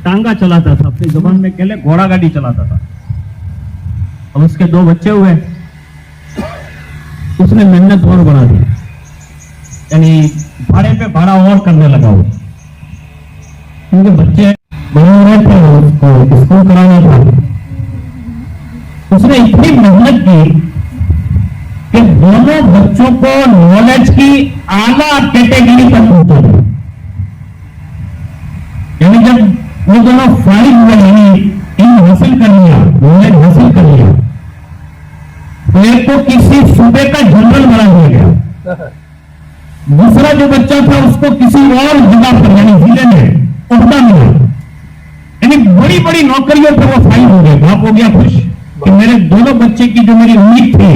टांगा चलाता था, अपनी जुबान में कह ले घोड़ा गाड़ी चलाता था। अब उसके 2 बच्चे हुए, उसने मेहनत और बढ़ा दी, यानी भाड़े पे भाड़ा और करने लगा वो, क्योंकि बच्चे बड़े हो रहे थे, उसको स्कूल कराना था। उसने इतनी मेहनत की कि दोनों बच्चों को नॉलेज की आला कैटेगरी तक पहुंचा दी। यानी जब वो दोनों फारिग हुए, यानी इन हासिल कर लिया, नॉलेज हासिल कर लिया, तो एक को किसी सूबे का जनरल बना दिया गया, दूसरा जो बच्चा था उसको किसी और जगह पर यानी जिले में उठता मिला, यानी बड़ी बड़ी नौकरियों पर वो फाइल हो गए। बाप हो गया खुश कि मेरे दोनों बच्चे की जो मेरी उम्मीद थी,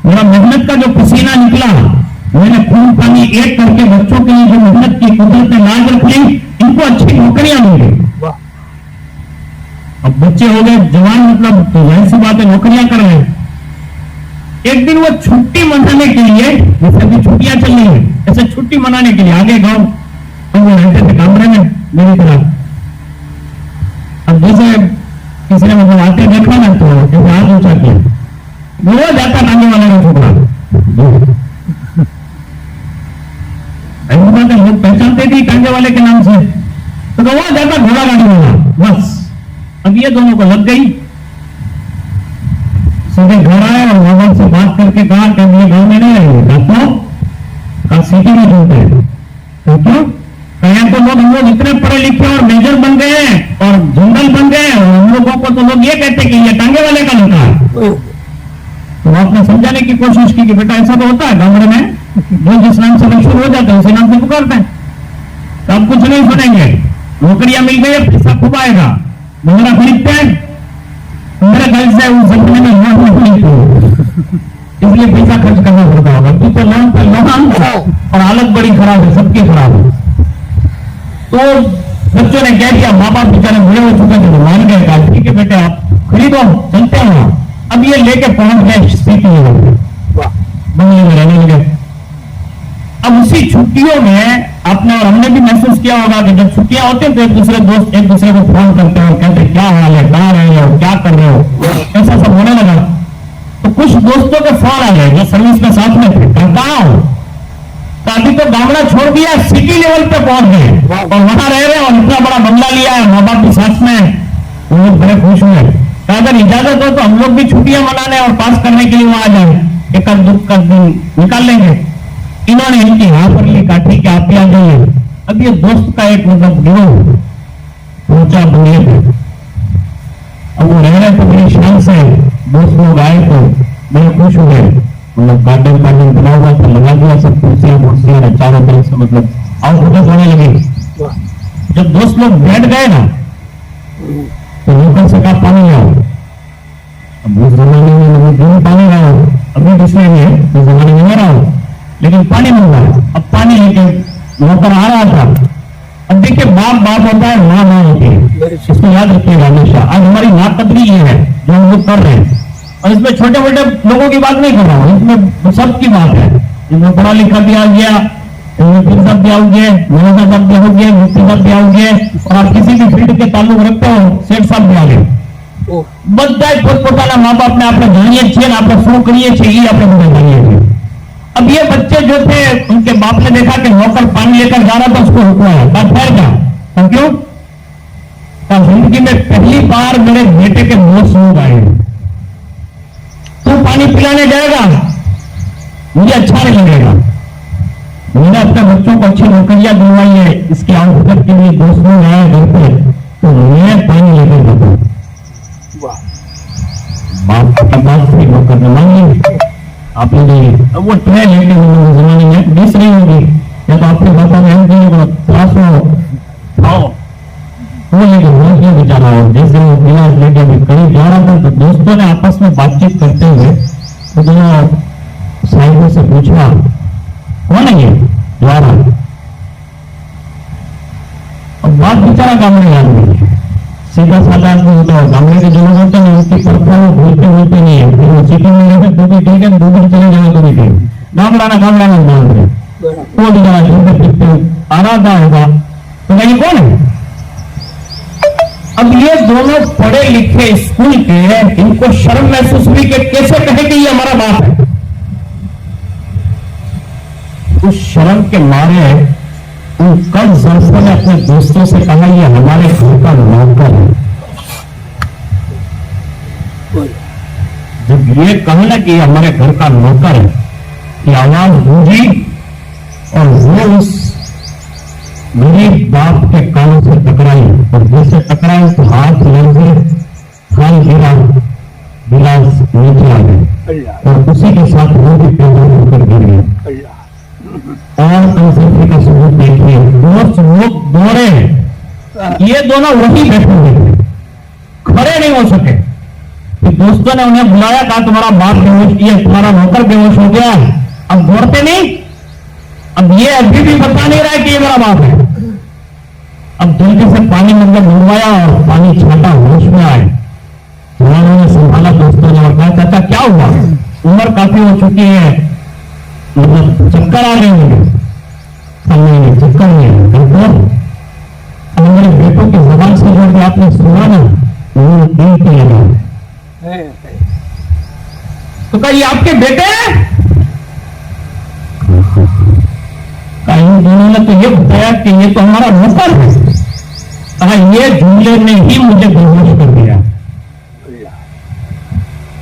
मेरा मेहनत का जो पसीना निकला, मैंने खून पानी एक करके बच्चों के लिए जो मेहनत की, कुदरत ने लाज रख ली, इनको अच्छी नौकरियां मिल गई। अब बच्चे हो गए जवान, मतलब तो जाहिर सी बात है नौकरियां कर रहे हैं। एक दिन वो छुट्टी मनाने के लिए, जैसे अभी छुट्टियां चल रही है, ऐसे छुट्टी मनाने के लिए आगे गांव तो वो रहते थे कमरे में मेरी तरह। अब जैसे किसी ने मतलब आते देखा ना तो जैसे हाथ ऊंचा किया, वो जाता टांगे वाले का छोकरा, लोग पहचानते थे टांगे वाले के नाम से, तो वो जाता घोड़ा गाड़ी वाला। बस अब ये दोनों को लग गई, सीधे घर आए और मोबाइल से बात करके कहा कि ये गांव में नहीं रहेंगे, का सिटी में ढूंढते हैं। तो क्यों कहें तो लोग, हम लोग इतने पढ़े लिखे और मेजर बन गए हैं और जनरल बन गए, और हम लोगों को तो लोग ये कहते हैं कि ये टांगे वाले का लड़का है। तो आपने समझाने की कोशिश की कि बेटा ऐसा तो होता है गांव में, जो जिस नाम से मशहूर हो जाते हैं उसी नाम से पुकारते हैं। तो आप कुछ नहीं सुनेंगे, नौकरियां मिल गई, पैसा खूब आएगा, मेरा खरीदते हैं, मेरे घर से उस जमाने में लोन नहीं थी, इसलिए पैसा खर्च करना पड़ता होगा, क्योंकि लोन पर लोन और हालत बड़ी खराब है, सबकी खराब है। तो बच्चों ने क्या किया, माँ बाप बेचारे बड़े हो चुके थे, मान गए, कहा ठीक है बेटे आप खरीदो, चलते हैं। अब ये लेके पहुंच गए सिटी में, बंगले में रहने लगे। अब उसी छुट्टियों में आपने और हमने भी महसूस किया होगा कि जब छुट्टियां होती हैं तो एक दूसरे दोस्त एक दूसरे को फोन करते हैं, कहते हैं क्या हाल है, कहाँ रहे हो, क्या कर रहे हो, ऐसा सब होने लगा। तो कुछ दोस्तों के फोन आ गए जो सर्विस में साथ में थे, कहाँ हो, तो अभी तो गामड़ा छोड़ दिया, सिटी लेवल पे पहुंच गए और वहां रह रहे हैं, और इतना बड़ा बंगला लिया है, माँ बाप भी साथ में, वो लोग बड़े खुश हुए। तो अगर इजाजत हो तो हम लोग भी छुट्टियां मनाने और पास करने के लिए वहां आ जाए, एक दुख का दिन निकाल लेंगे। इन्होंने इनकी हाँ पर ली, कहा ठीक है आप भी आ जाइए। अब ये दोस्त का एक मतलब गिरोह पहुंचा बंगले पे, अब वो रह रहे थे बड़ी शान से, दोस्त लोग आए तो बड़े खुश हो गए, मतलब गार्डन बना हुआ था, लगा दिया सब कुर्सियां चारों तरफ से, मतलब आउटफोकस होने लगी। जब दोस्त लोग बैठ गए ना तो लोगों से कहा पानी लाओ। अब उस जमाने में पानी लाओ, अभी दूसरे में उस जमाने में नहीं रहा, लेकिन पानी मिल रहा है। अब पानी लेके नौकर आ रहा था। अब देखिए बाप बाप होता है, माँ माँ होती है, इसको याद रखिएगा हमेशा। आज हमारी नाकदरी ये है जो हम लोग कर रहे हैं, और इसमें छोटे मोटे लोगों की बात नहीं कर रहा हूँ, इसमें सबकी बात है। इसमें पढ़ा लिखा भी आ गया, फिर सब भी आओगे, मौलाना साहब भी आओगे, मुफ्ती साहब भी आओगे, और आप किसी भी फील्ड के ताल्लुक रखते हो, सेठ साहब भी आ गए। બધા પોતપોતાના माँ बाप ने આપણે જાણીએ છીએ, આપણે શું કરીએ છીએ ये આપણે બધા જાણીએ છીએ। अब ये बच्चे जो थे उनके बाप ने देखा कि नौकर पानी लेकर जा रहा था, उसको रुकवाया, बात ठहर गया। क्यों? जिंदगी में पहली बार मेरे बेटे के मुंह सूंघ आए, तू पानी पिलाने जाएगा, मुझे अच्छा नहीं लगेगा, मैंने अपने बच्चों को अच्छी नौकरियां दिलवाई है, इसके आउटपुट के लिए दोस्त लोग आए घर पे, तो मैं पानी लेकर जाता हूं। बाप की बात से नौकर ने मान ली, आप लोग अब वो ट्रे लेके जमाने में डिस रही होगी, या तो आपके बापा में हम वो लेके बहुत ही बेचारा, और जैसे वो गिलास लेके अभी करीब जा रहा था तो दोस्तों ने आपस में बातचीत करते हुए तो दोनों साहिबों से पूछा कौन है ये जा रहा। अब बात बेचारा गामड़े आदमी, सीधा साधा आदमी होता है, गामड़े के जो लोग होते हैं उसकी परखा वो भूलते नहीं है, फिर वो सिटी में रहते तो भी ठीक है, दूसरी चले जाए तो भी ठीक, गामड़ा ना मान रहे वो बेचारा झूठे पीछे आ रहा था होगा। तो ये कौन है? दोनों पढ़े लिखे स्कूल के, इनको शर्म महसूस हुई कि कैसे कहे कि ये हमारा बाप है। उस शर्म के मारे उन कम ज़ल्फों ने अपने दोस्तों से कहा ये हमारे घर का नौकर है। जब ये कहा ना कि ये हमारे घर का नौकर है, ये आवाज गूंजी और वो उस गरीब बाप के कानों से टकराई, और जैसे टकराई तो हाथ लगे, हाथ गिरा, गिलास नीचे आ गए और उसी के साथ वो भी पैदा होकर गिर गया। और अंसफी का सबूत देखिए, दोस्त लोग दौड़े, ये दोनों वही बैठे हुए थे, खड़े नहीं हो सके। तो दोस्तों ने उन्हें बुलाया, कहा तुम्हारा बाप बेहोश किया, तुम्हारा नौकर बेहोश हो गया, अब दौड़ते नहीं। अब ये अभी भी बता नहीं रहा है कि ये मेरा बाप है। अब जल्दी से पानी मंदिर मंगवाया और पानी छाटा, होश में आए। उन्होंने संभाला दोस्तों ने और कहा चाचा क्या हुआ, उम्र काफी हो चुकी है, मतलब चक्कर आ रहे होंगे। नहीं चक्कर नहीं है, देखो हमारे बेटों की जबान से जो आपने सुना ना, वो दिल के लगा। तो कहा ये आपके बेटे हैं? इन दोनों ने तो ये बताया कि ये तो हमारा नौकर है। कहा ये जुमले ने ही मुझे बेहोश कर दिया।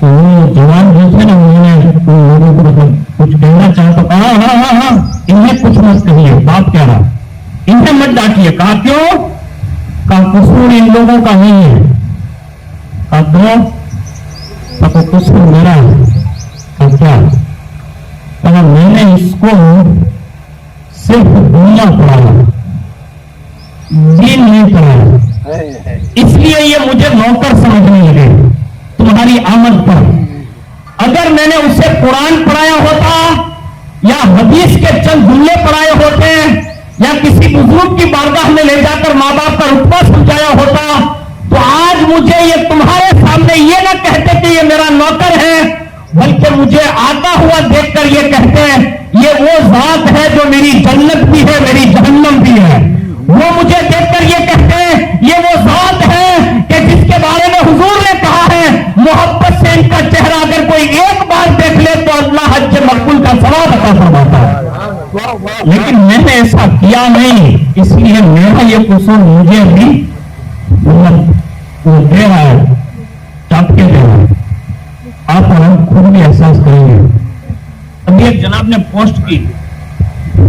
तो वो जवान जो थे ना, उन्होंने उन लोगों को कुछ कहना चाहा तो कहा हाँ, इन्हें कुछ मत कहिए, बाप कह रहा, इन्हें मत डांटिए। कहा क्यों? कहा कसूर इन लोगों का नहीं है। कहा तो कसूर मेरा है। कहा क्या? कहा मैंने इसको सिर्फ दुनिया पढ़ाया, दीन नहीं पढ़ाया, इसलिए ये मुझे नौकर समझने लगे तुम्हारी आमद पर। अगर मैंने उसे कुरान पढ़ाया होता या हदीस के चंद जुमले पढ़ाए होते या किसी बुजुर्ग की बारगाह में ले जाकर माँ बाप का रुतबा समझाया होता, तो आज मुझे ये तुम्हारे सामने ये ना कहते कि ये मेरा नौकर है, बल्कि मुझे आता हुआ देखकर ये कहते हैं ये वो जात है जो मेरी जन्नत भी है, मेरी जहन्नम भी है। वो मुझे देखकर ये कहते हैं ये वो जात है कि जिसके बारे में हुजूर ने कहा है मोहब्बत से इनका चेहरा अगर कोई एक बार देख ले तो अल्लाह हज मकबूल का सवाब अता फरमाता है। लेकिन मैंने ऐसा किया नहीं, इसलिए मेरा ये कसूर मुझे भी वो दे रहा है, चाप के दे रहा है। आप और हम खुद भी एहसास करेंगे। अभी एक जनाब ने पोस्ट की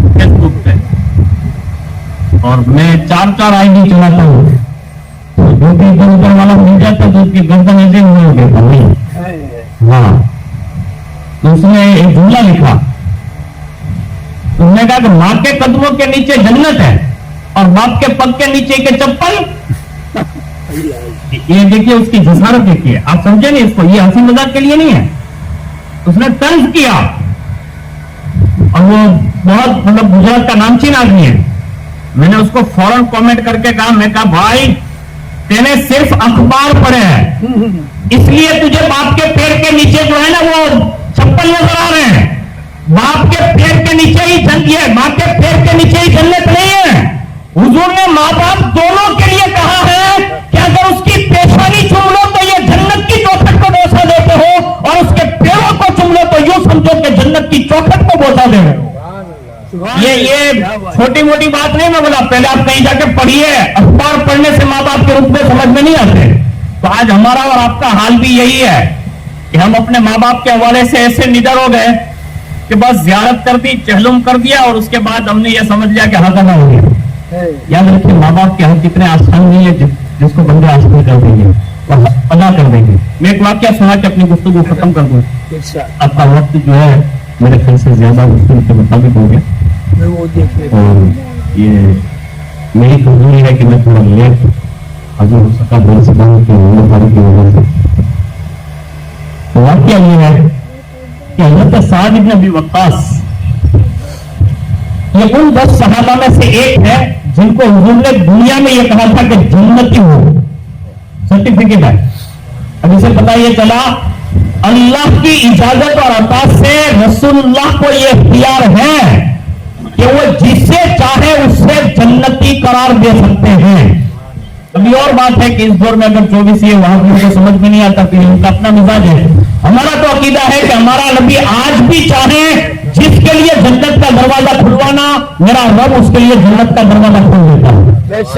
फेसबुक पे, और मैं 4 आईडी चलाता हूँ, तो जो भी इधर उधर वाला मिल जाता तो उसकी गर्दन ऐसे नहीं हो गई। हाँ, तो उसने एक जुमला लिखा, उसने कहा कि माँ के कदमों के नीचे जन्नत है और बाप के पग के नीचे के चप्पल। ये देखिए उसकी जसारत देखिए, आप समझे नहीं इसको, ये हंसी मजाक के लिए नहीं है। उसने तंज किया और वो बहुत मतलब गुजरात का नामचीन आदमी है। मैंने उसको फौरन कमेंट करके कहा, मैं कहा भाई तेने सिर्फ अखबार पढ़े हैं इसलिए तुझे बाप के पैर के नीचे जो है ना वो चप्पल नजर आ रहे हैं। बाप के पैर के नीचे ही जन्नत है, माँ के पैर के नीचे ही जन्नत नहीं है। हुजूर ने माँ बाप दोनों के लिए कहा है कि अगर उसकी पेशानी चूम लो तो ये जन्नत की चौखट को बोसा देते हो, और उसके पैरों को चूम लो तो यूं समझो कि जन्नत की चौखट को बोसा दे रहे हो। ये छोटी मोटी बात नहीं मैं बोला, पहले आप कहीं जाके पढ़िए। अखबार पढ़ने से माँ बाप के रूप में समझ में नहीं आते। तो आज हमारा और आपका हाल भी यही है कि हम अपने माँ बाप के हवाले से ऐसे निडर हो गए कि बस जियारत कर दी, चहलुम कर दिया, और उसके बाद हमने ये समझ लिया कि हक अदा हो गया। याद रखिए माँ बाप के हक कितने आसान नहीं है जिसको बंदे हासिल कर देंगे और अदा कर देंगे। मैं एक वाक्य सुना के अपनी गुफ्तगू खत्म कर दूं। आपका वक्त जो है मेरे ख्याल से ज्यादा गुफ्तगू के मुताबिक हो गया, और ये मेरी कमजोरी है कि मैं थोड़ा लेट हाजिर हो सका बोल सका कि उम्मीदवारी की वजह से। तो वाक्य ये है कि हज़रत साद इब्न अबी वक्कास ये उन 10 सहाबा में से एक है जिनको हुजूर ने दुनिया में ये कहा था कि जन्नती हो, सर्टिफिकेट है। अब इसे पता ये चला अल्लाह की इजाजत और अता से रसूलुल्लाह को ये इख्तियार है कि वो जिसे चाहे उससे जन्नती करार दे सकते हैं। अब اب یہ اور بات ہے کہ اس دور میں اگر 24 یہ وہاں کو سمجھ میں نہیں آتا کہ ان کا اپنا مزاج ہے. ہمارا تو عقیدہ ہے کہ ہمارا نبی آج بھی چاہے جس کے لیے جنت کا دروازہ کھلوانا میرا رب اس کے لیے جنت کا دروازہ کھول دیتا ہے.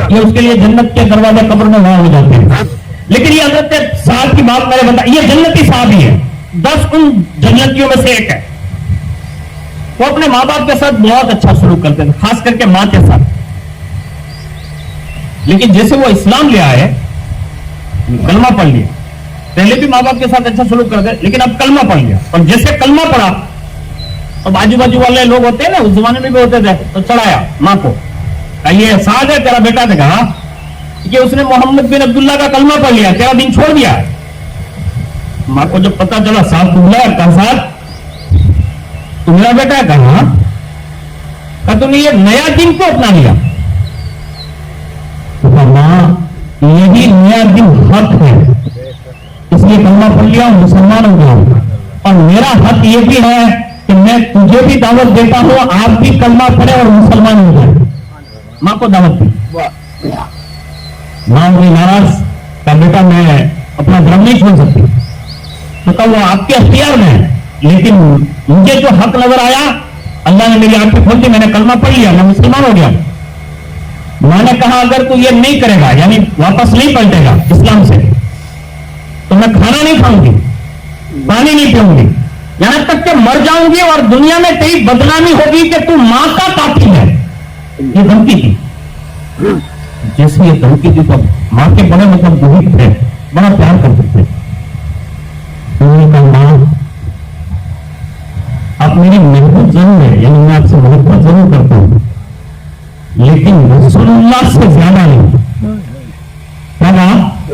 یہ اس کے لیے جنت کے دروازے قبر میں وہاں ہو جاتے ہیں. لیکن یہ حضرت صاحب کی بات میں نے بتایا, یہ جنتی صاحب ہی ہے, 10 ان جنتیوں میں سے ایک ہے. وہ اپنے ماں باپ کے ساتھ بہت اچھا سلوک کرتے تھے, خاص کر کے ماں کے ساتھ. لیکن جیسے وہ اسلام لے آئے, کلمہ پڑھ لیا, پہلے بھی ماں باپ کے ساتھ اچھا سلوک کرتے لیکن اب کلمہ پڑھ لیا, اور جیسے کلمہ پڑھا اب آجو باجو والے لوگ ہوتے ہیں نا, اس زمانے میں بھی ہوتے تھے, تو چڑھایا ماں کو, یہ احساس ہے تیرا بیٹا نے کہا کہ اس نے محمد بن عبداللہ کا کلمہ پڑھ لیا, تیرا دین چھوڑ دیا. ماں کو جب پتا چلا صاحب تمہارا صاحب تو میرا بیٹا کہا تم نے یہ نیا دین کو اپنا لیا. ماں یہی نیا دن حق ہے, اس لیے کلمہ پڑھ لیا اور مسلمان ہو گیا, اور میرا حق یہ بھی ہے کہ میں تجھے بھی دعوت دیتا ہوں آپ بھی کلمہ پڑھے اور مسلمان ہو جائے. ماں کو دعوت دی. ماں ہوئی ناراض, کہ بیٹا میں اپنا دھرم نہیں چھوڑ سکتی. تو کہا وہ آپ کے اختیار میں ہے, لیکن مجھے جو حق نظر آیا اللہ نے میری آنکھیں کھول دی, میں نے کلمہ پڑھ لیا, میں مسلمان ہو گیا. میں نے کہا اگر تو یہ نہیں کرے گا, یعنی واپس نہیں پلٹے گا اسلام سے, تو میں کھانا نہیں کھاؤں گی, پانی نہیں پیوں گی, یہاں تک کہ مر جاؤں گی, اور دنیا میں تیری بدنامی ہوگی کہ تو ماں کا قاتل ہے. یہ دھمکی تھی. جیسے یہ دھمکی تھی تو ماں کے بڑے مطلب محیط تھے, بڑا پیار کرتے تھے. انہوں نے کہا ماں آپ میری محبت ضرور ہے, یعنی میں آپ سے محبت ضرور کرتا ہوں, لیکن رسول اللہ سے زیادہ نہیں.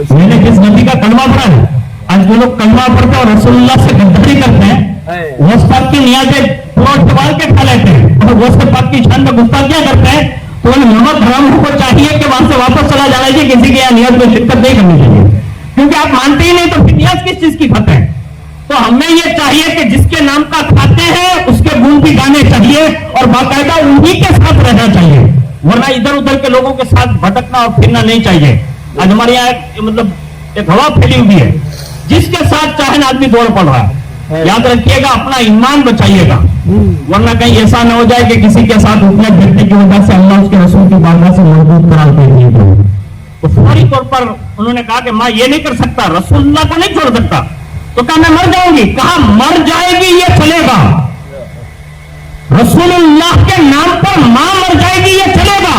میں نے جس نبی کا کلمہ پڑھا ہے, آج جو لوگ کلمہ پڑھتے اور رسول اللہ سے غداری کرتے ہیں, غوث پاک کی نیازیں پورا ٹبال کے کھا لیتے ہیں, اور غوث پاک کی شان میں گستاخیاں کرتے ہیں, تو ان محمد حرام کو چاہیے کہ وہاں سے واپس چلا جانا چاہیے, کسی کے یہاں نیاز میں شرکت نہیں کرنی چاہیے, کیونکہ آپ مانتے ہی نہیں تو پھر نیاز کس چیز کی کھاتے ہیں. تو ہمیں یہ چاہیے کہ جس کے نام کا کھاتے ہیں اس کے گن بھی گانے چاہیے, اور باقاعدہ انہی کے ساتھ رہنا چاہیے, ورنہ ادھر ادھر کے لوگوں کے ساتھ بھٹکنا اور پھرنا نہیں چاہیے. آج ہمارے یہاں مطلب ایک ہوا پھیلی ہوئی ہے, جس کے ساتھ چاہے آدمی دوڑ پڑ رہا ہے. یاد رکھیے گا, اپنا ایمان بچائیے گا, ورنہ کہیں ایسا نہ ہو جائے کہ کسی کے ساتھ اٹھنے بیٹھنے کی وجہ سے اللہ اس کے رسول کی بارگاہ سے محبوب قرار دے دیے. تو فوری طور پر انہوں نے کہا کہ ماں یہ نہیں کر سکتا, رسول اللہ کو نہیں چھوڑ سکتا. تو کہا میں مر جاؤں گی. کہا مر جائے گی یہ چلے گا, رسول اللہ کے نام پر ماں مر جائے گی یہ چلے گا,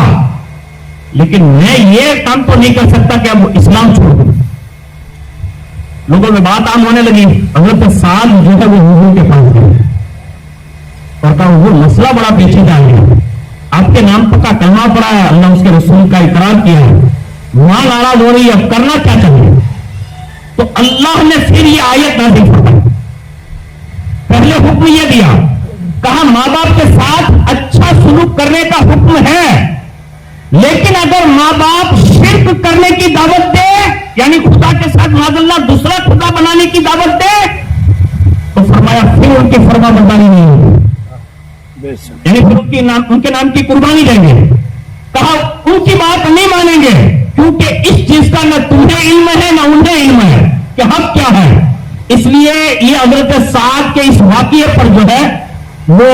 لیکن میں یہ کام تو نہیں کر سکتا کہ اب اسلام چھوڑ دوں. لوگوں میں بات عام ہونے لگی. حضرت سعد جو ہے وہ حضور کے پاس گئے اور کہا وہ مسئلہ بڑا پیچیدہ ہے, آپ کے نام پر کا کلمہ پڑا ہے, اللہ اس کے رسول کا اقرار کیا ہے, ماں ناراض ہو رہی ہے, اب کرنا کیا چاہیے. تو اللہ نے پھر یہ آیت نازل فرمائی. پہلے حکم یہ دیا, کہا ماں باپ کے ساتھ اچھا سلوک کرنے کا حکم ہے, لیکن اگر ماں باپ شرک کرنے کی دعوت دے, یعنی خدا کے ساتھ معاذ اللہ دوسرا خدا بنانے کی دعوت دے, تو فرمایا پھر ان کی فرما برداری نہیں ہوگی, یعنی پھر ان کے نام کی قربانی دیں گے. کہا ان کی بات نہیں مانیں گے, کیونکہ اس چیز کا نہ تمہیں علم ہے نہ انہیں علم ہے کہ حق کیا ہے. اس لیے یہ حضرت سعد کے اس واقعے پر جو ہے وہ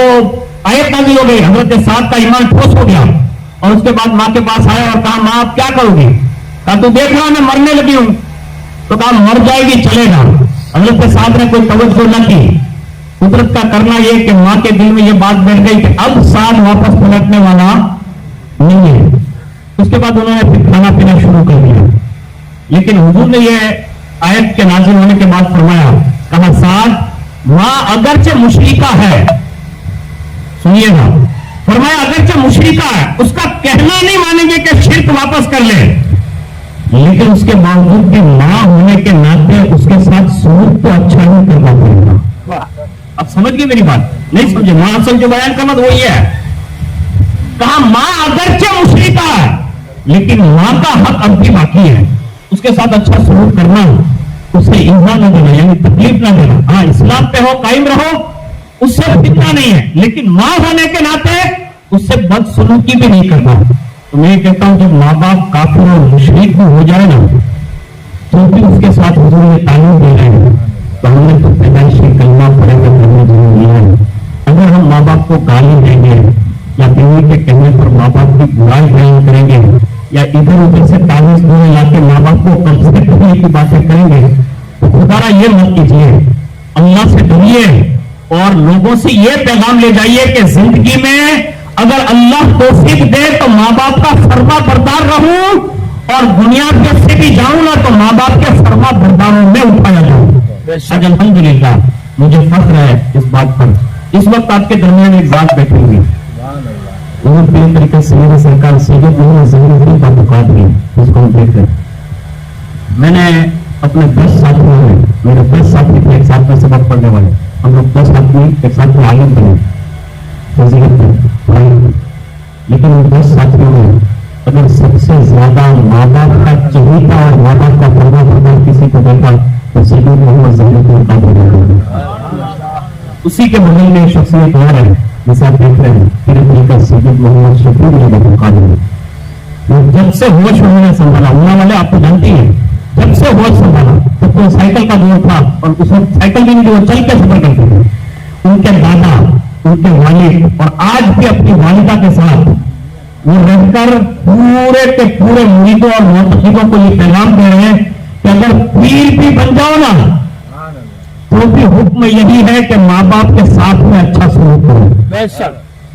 آیت نازل ہو گئی. حضرت سعد کا ایمان ٹھوس ہو گیا, اور اس کے بعد ماں کے پاس آیا اور کہا ماں آپ کیا کرو گی. کہا تو دیکھ رہا میں مرنے لگی ہوں. تو کہا مر جائے گی چلے گا. حضرت سعد نے کوئی توجہ نہ کی. قدرت کا کرنا یہ کہ ماں کے دل میں یہ بات بیٹھ گئی کہ اب سعد واپس پلٹنے والا نہیں ہے. اس کے بعد انہوں نے پھر کھانا پینا شروع کر دیا. لیکن حضور نے یہ آیت کے نازل ہونے کے بعد فرمایا, کہا سعد ماں اگرچہ مشرکہ ہے, سنیے گا, فرمایا اگرچہ مشرکہ ہے, اس کا کہنا نہیں مانیں گے کہ شرک واپس کر لے, لیکن اس کے باوجود بھی ماں ہونے کے ناطے اس کے ساتھ سلوک تو اچھا ہی کرنا پڑے گا. اب سمجھ گئے میری بات, نہیں سمجھے؟ ماں اصل جو بیان کرنا تو وہی ہے. کہا ماں اگرچہ مشرکہ ہے, لیکن ماں کا حق اب بھی باقی ہے, اس کے ساتھ اچھا سلوک کرنا, اسے ایذا نہ دینا, یعنی تکلیف نہ دینا. ہاں اسلام پہ ہو, قائم رہو, اس سے فتنہ نہیں ہے, لیکن ماں ہونے کے ناطے اس سے بد سلوکی بھی نہیں کرنا. تو میں یہ کہتا ہوں جب ماں باپ کافر اور مشرک بھی ہو جائے نا تو بھی اس کے ساتھ حضور یہ تعلیم دے رہے ہیں تو ہم نے تو پیدائشی کلمہ پڑھے ہوئے کرنا ضروری ہے. اگر ہم ماں باپ کو گالی دیں گے یا بیوی کے کہنے پر ماں باپ کی برائی بیان کریں گے یا ادھر ادھر سے تعویذ دینے لا کے ماں باپ کو قبضے کرنے کی باتیں کریں گے تو خدا یہ مت کیجیے. اللہ سے ڈریے اور لوگوں سے یہ پیغام لے جائیے کہ زندگی میں اگر اللہ توفیق دے تو ماں باپ کا فرما بردار رہوں اور دنیا پہ سے بھی جاؤں نا تو ماں باپ کے فرما برداروں میں اٹھایا جاؤں. آج الحمدللہ مجھے فخر ہے اس بات پر. اس وقت آپ کے درمیان ایک بات بیٹھی ہوئی وہ پوری طریقے سے میری سرکار سید محمد ظہیر الدین کا بکا دی اس کو ہم دیکھ رہے. میں نے اپنے 10 ساتھیوں میں میرے 10 ساتھی تھے ایک ساتھ میں سبق پڑھنے والے ہم لوگ 10 آدمی ایک ساتھ میں عالم بنے فضیلت میں. لیکن ان 10 ساتھیوں میں اگر سب سے زیادہ ماں باپ کا چہیتا اور ماں باپ کا فرما بردار کسی کو دیکھا تو سید محمد ظہیر الدین کا بکا. اسی کے بغل میں شخصیت اور ہے جسے آپ دیکھ رہے ہیں پھر طریقہ سید محمد شفیع رحمۃ اللہ. جب سے ہوش انہوں سنبھالا انہوں والے آپ کو جانتی ہیں جب سے ہوش سنبھالا تب تو سائیکل کا دور تھا اور اس وقت سائیکل بھی نہیں چل کے سفر کرتے تھے. ان کے دادا ان کے والد اور آج بھی اپنی والدہ کے ساتھ وہ رہ کر پورے کے پورے مریدوں اور معتقدوں کو یہ پیغام دے رہے ہیں کہ اگر پیر بھی بن جاؤ نا تو بھی حکم یہی ہے کہ ماں باپ کے ساتھ میں اچھا سلوک کرو.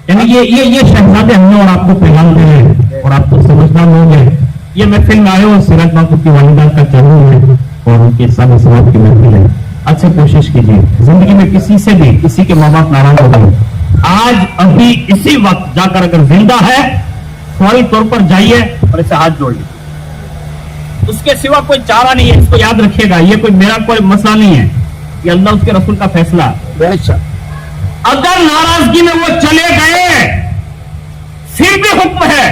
یعنی یہ شہزادے ہم نے اور آپ کو پیغام دے رہے ہیں اور آپ کو سمجھدار ہوں گے. یہ محفل میں آئے اور سیرت باپو کی والدہ کا چہرہ ہے اور ان کے سب ثواب کی محفل ہے. آج سے کوشش کیجیے زندگی میں کسی سے بھی کسی کے ماں باپ ناراض ہو گئے آج ابھی اسی وقت جا کر اگر زندہ ہے فوری طور پر جائیے اور اسے ہاتھ جوڑ لیجیے. اس کے سوا کوئی چارہ نہیں ہے. اس کو یاد رکھیے گا یہ کوئی میرا کوئی مسئلہ نہیں ہے یہ اللہ اس کے رسول کا فیصلہ. اگر ناراضگی میں وہ چلے گئے پھر بھی حکم ہے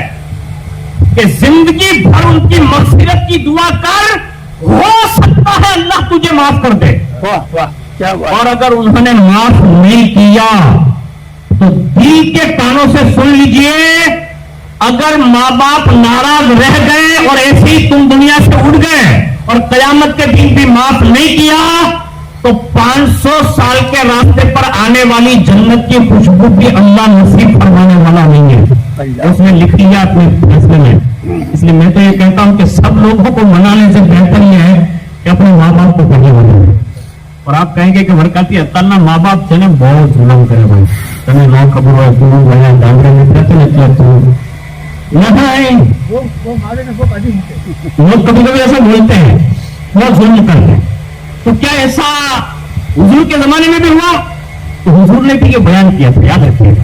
کہ زندگی بھر ان کی مغفرت کی دعا کر ہو سکتا ہے اللہ تجھے معاف کر دے. اور اگر انہوں نے معاف نہیں کیا تو دل کے کانوں سے سن لیجئے اگر ماں باپ ناراض رہ گئے اور ایسے ہی تم دنیا سے اٹھ گئے اور قیامت کے دن بھی معاف نہیں کیا تو 500 سال کے راستے پر آنے والی جنت کی خوشبو بھی اللہ نصیب فرمانے والا نہیں ہے. اس نے لکھ لیا اپنے فیصلے میں. اس لیے میں تو یہ کہتا ہوں کہ سب لوگوں کو منانے سے بہتر یہ ہے کہ اپنے ماں باپ کو پہلے منائیں. اور آپ کہیں گے کہ برکاتی اللہ ماں باپ سے بہت ظلم کرے بھائی تمہیں نو خبر ہو تم گیا ڈانگرے میں لوگ کبھی کبھی ایسا بولتے ہیں بہت ظلم کرتے ہیں. تو کیا ایسا حضور کے زمانے میں بھی ہوا؟ تو حضور نے بھی یہ بیان کیا تھا یاد رکھیے گا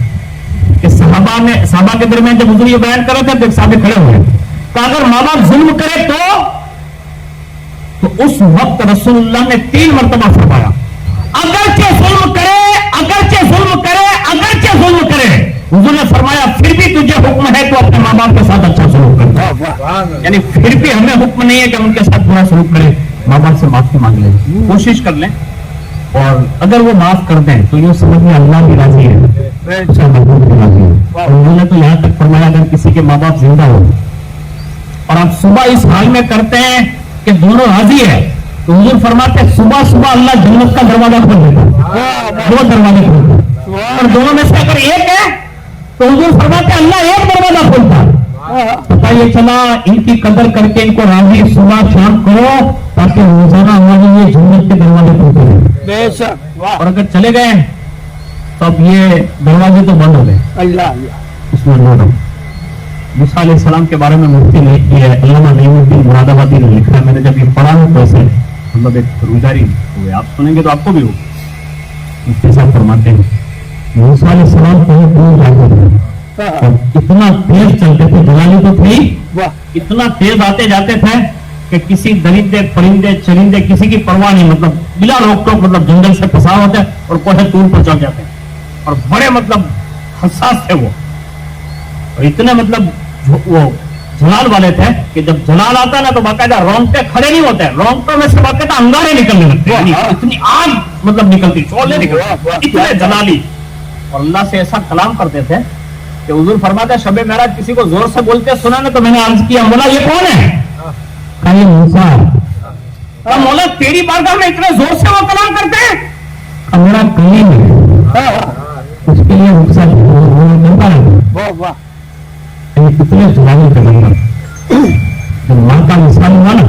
کہ صحابہ کے درمیان جب حضور یہ بیان کر رہے تھے تو صحابہ کھڑے ہوئے تو اگر ماں باپ ظلم کرے تو اس وقت رسول اللہ نے 3 مرتبہ فرمایا اگرچہ ظلم کرے اگرچہ ظلم کرے اگرچہ ظلم کرے حضور نے فرمایا پھر بھی تجھے حکم ہے تو اپنے ماں باپ کے ساتھ اچھا سلوک کر. یعنی پھر بھی ہمیں حکم نہیں ہے کہ ان کے ساتھ برا سلوک کرے. ماں باپ سے معافی مانگ لیں کوشش کر لیں اور اگر وہ معاف کر دیں تو یہ سمجھ میں اللہ بھی راضی ہے محبوب بھی راضی ہے. انہوں نے تو یہاں تک فرمایا اگر کسی کے ماں باپ زندہ ہو اور آپ صبح اس حال میں کرتے ہیں کہ دونوں راضی ہے تو حضور فرماتے ہیں صبح صبح اللہ جنت کا دروازہ کھول دیتا ہے. 2 دروازے کھولتے اور دونوں میں سے اگر ایک ہے تو حضور فرماتے ہیں اللہ ایک دروازہ کھولتا. پتا یہ چلا ان کی قدر کر کے ان کو راضی صبح شام کرو تاکہ روزانہ ہمارے یہ جنت کے دروازے کھلتے ہیں. اور اگر چلے گئے تو اب یہ دروازے تو بند ہو گئے. اس میں موسیٰ علیہ السلام کے بارے میں مفتی نے لکھی ہے علامہ نعیم الدین مراد آبادی نے لکھا ہے. میں نے جب یہ پڑھا ہوں تو ایسے مطلب ایک روزگاری ہوئے آپ سنیں گے تو آپ کو بھی ہو. مفتی صاحب فرماتے ہیں موسیٰ علیہ السلام کہیں دور جاتے تھے اور اتنا تیز چلتے تھے جلالی تو تھی اتنا تیز آتے جاتے تھے کہ کسی درندے پرندے چرندے کسی کی پرواہ نہیں مطلب بلا روک ٹوک مطلب جنگل سے پھنسا ہوتے اور کوہ طور پر چڑھ جاتے اور بڑے مطلب حساس تھے وہ اور اتنے مطلب وہ جلال والے تھے کہ جب جلال آتا نا تو باقاعدہ رونگٹے کھڑے نہیں ہوتے رونگٹوں میں سے باقاعدہ انگارے نکلنے لگتے اتنی آگ مطلب نکلتی شعلے نکلتے اتنے جلالی اور اللہ سے ایسا کلام کرتے تھے कि हुजूर फरमाते शबे मेराज किसी को जोर से बोलते सुना ना, तो मैंने अर्ज किया मौला ये कौन है? कहा ये मूसा। कहा मौला तेरी बारगाह में इतने जोर से वो कलाम करते हैं? कहा मेरा कलीम है, उसके लिए रुखसत मिलता है। कितने जवानी का बंदा जब माँ का मिसाल हुआ ना,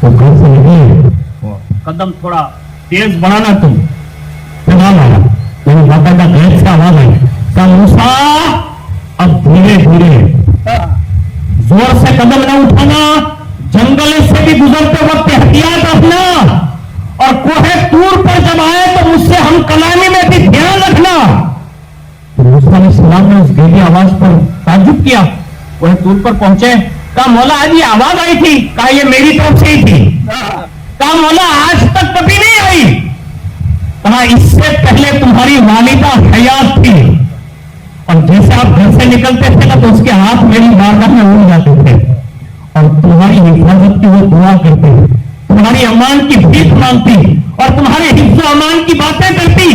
तो घर से निकले, कदम थोड़ा तेज बढ़ाना, तुम जवाब आया, मेरी माता का गैस से आवाज आई, का मूसा अब धीरे धीरे जोर से कदम न उठाना, जंगल से भी गुजरते वक्त एहतियात रखना, और कोहे तूर पर जब आए तो मुझसे हम कलामी में भी ध्यान रखना। तो मूसा अलैहिस्सलाम ने उस गहरी आवाज पर ताज्जुब किया। कोहे तूर पर पहुंचे, कहा मौला आज ये आवाज आई थी? कहा ये मेरी तरफ से ही थी। कहा मौला आज तक कभी नहीं आई? कहा इससे पहले तुम्हारी वालिदा हयात थी, और जैसे आप घर से निकलते थे ना, तो उसके हाथ मेरी बारगाह में उड़ जाते थे, और तुम्हारी हिफाजत की वो दुआ करते, तुम्हारी अमान की भीख मांगती, और तुम्हारे हिफ्ज़ो अमान की बातें करती।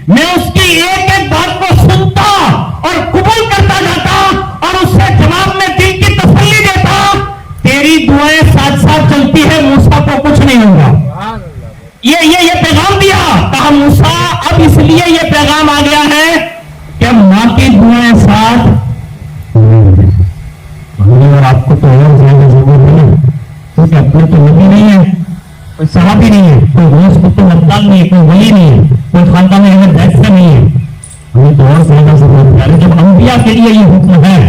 मैं उसकी एक एक बात को सुनता और कबूल करता जाता, और उससे जवाब में दिल की तसल्ली देता। तेरी दुआएं साथ साथ चलती है, मूसा को कुछ नहीं होगा। ये पैगाम दिया। कहा मूसा अब इसलिए ये पैगाम आ गया है कि मां की दुआएं साथ, और आपको तो और ज्यादा जरूरत है, क्योंकि अपने तो नबी नहीं है, कोई सहाबी नहीं है, कोई रोज को तो अब्दाल नहीं है, कोई वली नहीं है, कोई खानदान में अगर जैसे नहीं है, हमें तो और ज्यादा जरूरत है। जब अंबिया के लिए ये हुक्म है,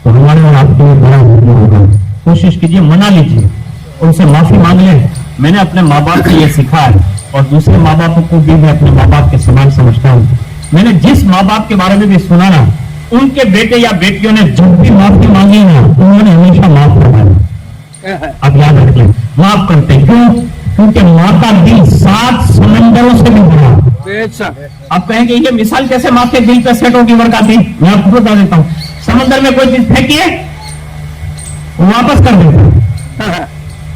तो हमारे और आपके लिए बड़ा हुक्म होगा। कोशिश कीजिए, मना लीजिए, उनसे माफी मांग लें। मैंने अपने माँ बाप को ये सीखा है, और दूसरे माँ बापों को भी मैं अपने माँ बाप के समान समझता हूँ। मैंने जिस माँ बाप के बारे में भी सुना ना, उनके बेटे या बेटियों ने जब भी माफी मांगी ना, उन्होंने हमेशा माफ करवाया। अब याद रख लें, माफ करते हैं। क्यों? क्योंकि माँ का दिल 7 समंदरों से भी बड़ा। आप कहेंगे ये मिसाल कैसे माँ के दिल पे सेट होगी बरकाती? मैं आपको बता देता हूँ। समंदर में कोई चीज फेंकिए, वापस कर देता।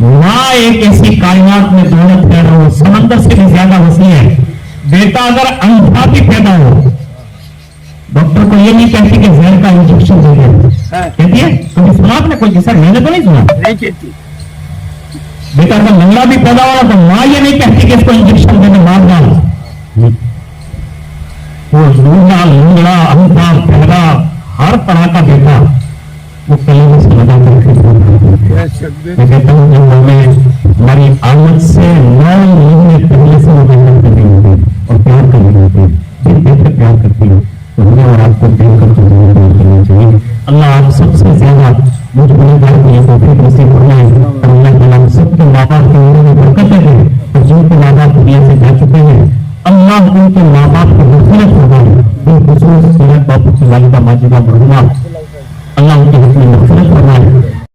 माँ एक ऐसी कायनात में दौलत पैदा हो, समंदर से भी ज्यादा वसी है। बेटा अगर अंधा भी पैदा हो, डॉक्टर को ये नहीं कहती कि जहर का इंजेक्शन दे दिया, कहती है? क्योंकि सुना आपने कोई? सर मैंने तो नहीं सुना, नहीं कहती। बेटा अगर लंगड़ा भी पैदा हो, तो माँ ये नहीं कहती कि इसको इंजेक्शन देने मार डाल। वो लूला, लंगड़ा, अंधा, पहला, हर तरह का बेटा वो कहीं से लगा मैं कहता हूँ, जब हमें हमारी आमद से 9 महीने पहले से वो मेहनत करनी होती और प्यार करनी होती, फिर बेहतर प्यार करती है, तो हमें और आपको प्यार करके जरूर करना चाहिए। अल्लाह आप सबसे ज्यादा मुझ गुनहगार को ये तौफीक नसीब फरमाए, और अल्लाह ताला हम सबके माँ बाप के उम्र में बरकत दे, और जिनके माँ बाप दुनिया से जा चुके हैं, अल्लाह उनके माँ बाप को मग़फ़िरत फरमाए। बिलखुसूस बापू की वालिदा माजिदा मरहुमा, अल्लाह उनके हक़ में मग़फ़िरत